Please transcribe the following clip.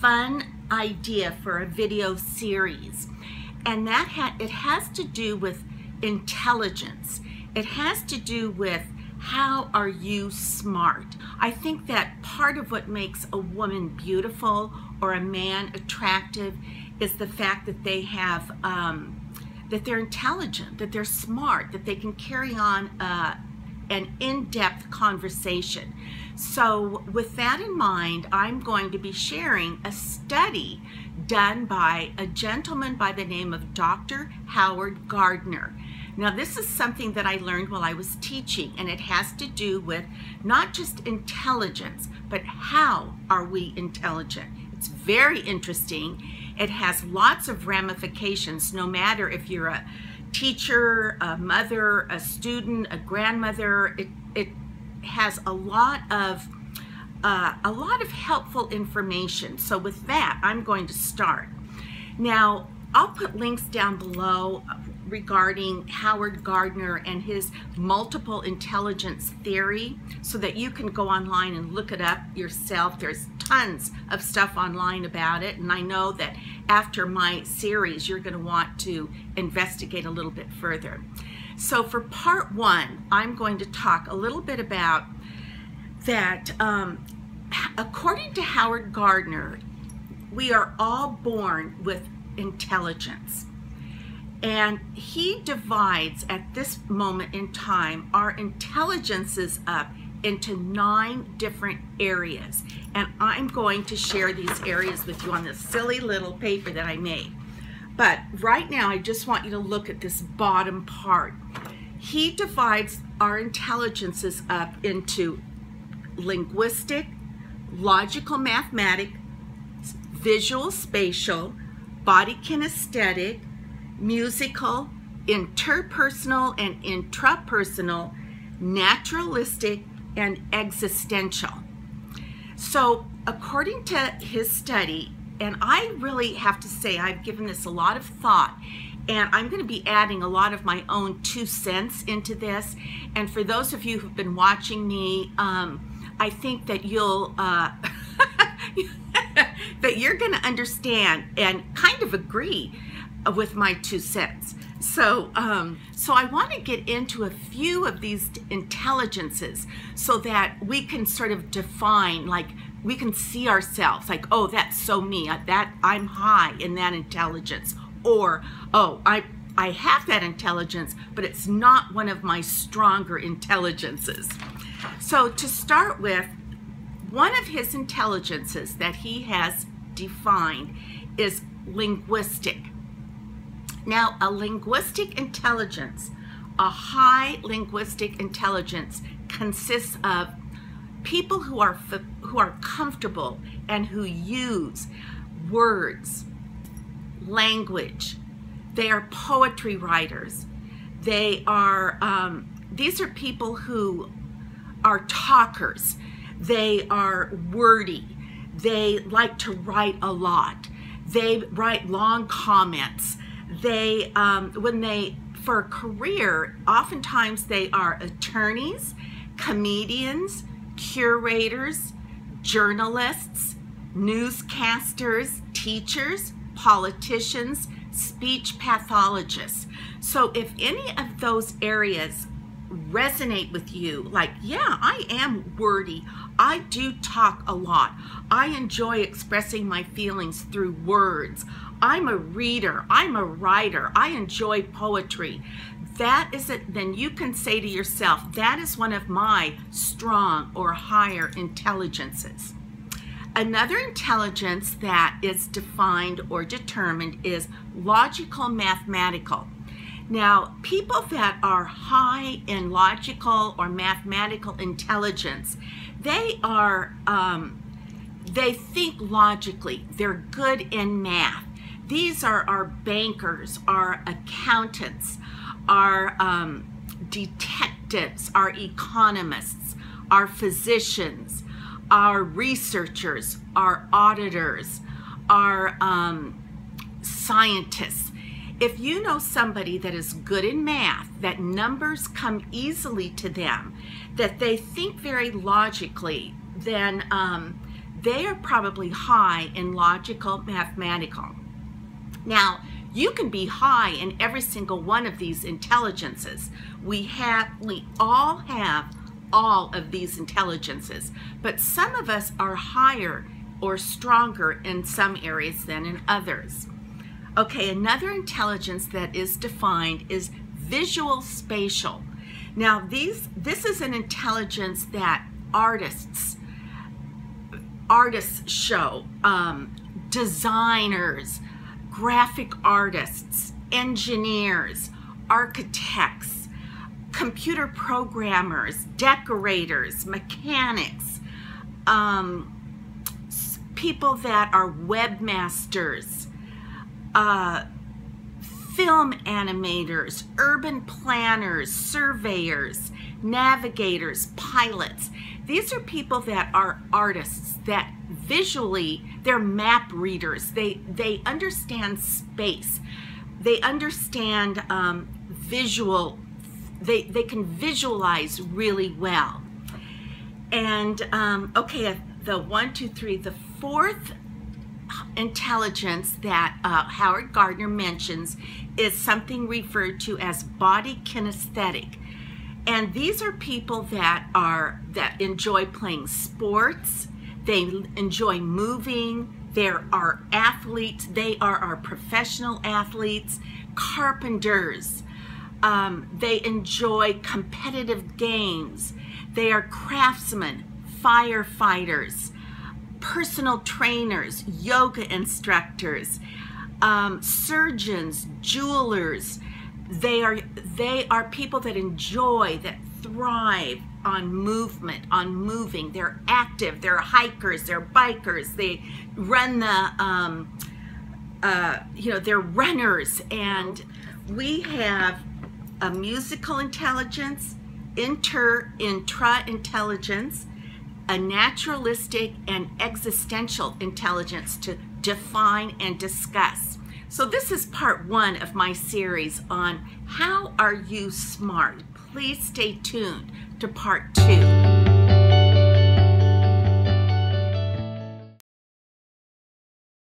fun idea for a video series, and it has to do with intelligence. It has to do with how are you smart. I think that part of what makes a woman beautiful or a man attractive is the fact that they have that they're intelligent, that they're smart, that they can carry on an in-depth conversation. So with that in mind, I'm going to be sharing a study done by a gentleman by the name of Dr. Howard Gardner. Now, this is something that I learned while I was teaching, and it has to do with not just intelligence, but how are we intelligent? It's very interesting. It has lots of ramifications, no matter if you're a teacher, a mother, a student, a grandmother. It has a lot of helpful information. So with that, I'm going to start. Now, I'll put links down below regarding Howard Gardner and his multiple intelligence theory so that you can go online and look it up yourself. There's tons of stuff online about it, and I know that after my series you're going to want to investigate a little bit further. So for part one, I'm going to talk a little bit about that. According to Howard Gardner, we are all born with intelligence. And he divides at this moment in time our intelligences up into 9 different areas. And I'm going to share these areas with you on this silly little paper that I made. But right now, I just want you to look at this bottom part. He divides our intelligences up into linguistic, logical mathematic, visual spatial, body kinesthetic, musical, interpersonal and intrapersonal, naturalistic, and existential. So according to his study, and I really have to say I've given this a lot of thought, and I'm going to be adding a lot of my own 2 cents into this. And for those of you who've been watching me, I think that you'll that you're going to understand and kind of agree with my 2 cents. So I want to get into a few of these intelligences so that we can sort of define, like we can see ourselves like, oh, that's so me, that I'm high in that intelligence, or oh, I have that intelligence, but it's not one of my stronger intelligences. So to start with, one of his intelligences that he has defined is linguistic. Now, a linguistic intelligence, a high linguistic intelligence, consists of people who are comfortable and who use words, language. They are poetry writers. They are these are people who are talkers. They are wordy. They like to write a lot. They write long comments. They, for a career, oftentimes they are attorneys, comedians, curators, journalists, newscasters, teachers, politicians, speech pathologists. So if any of those areas resonate with you, like, yeah, I am wordy, I do talk a lot, I enjoy expressing my feelings through words, I'm a reader, I'm a writer, I enjoy poetry, that is it, then you can say to yourself, that is one of my strong or higher intelligences. Another intelligence that is defined or determined is logical mathematical. Now, people that are high in logical or mathematical intelligence, they are, they think logically. They're good in math. These are our bankers, our accountants, our detectives, our economists, our physicians, our researchers, our auditors, our scientists. If you know somebody that is good in math, that numbers come easily to them, that they think very logically, then they are probably high in logical, mathematical. Now, you can be high in every single one of these intelligences. We all have all of these intelligences, but some of us are higher or stronger in some areas than in others. Okay, another intelligence that is defined is visual spatial. Now, this is an intelligence that artists show, designers, graphic artists, engineers, architects, computer programmers, decorators, mechanics, people that are webmasters, film animators, urban planners, surveyors, navigators, pilots. These are people that are artists, that visually, they're map readers. They understand space. They understand visual. They can visualize really well. And okay, the 1, 2, 3, the fourth intelligence that Howard Gardner mentions is something referred to as body kinesthetic. And these are people that enjoy playing sports. They enjoy moving. There are athletes. They are our professional athletes, carpenters. They enjoy competitive games. They are craftsmen, firefighters, personal trainers, yoga instructors, surgeons, jewelers. They are people that enjoy, that thrive on movement, on moving. They're active. They're hikers. They're bikers. They run they're runners. And we have a musical intelligence, intra-intelligence, a naturalistic and existential intelligence to define and discuss. So this is part 1 of my series on how are you smart. Please stay tuned to part 2.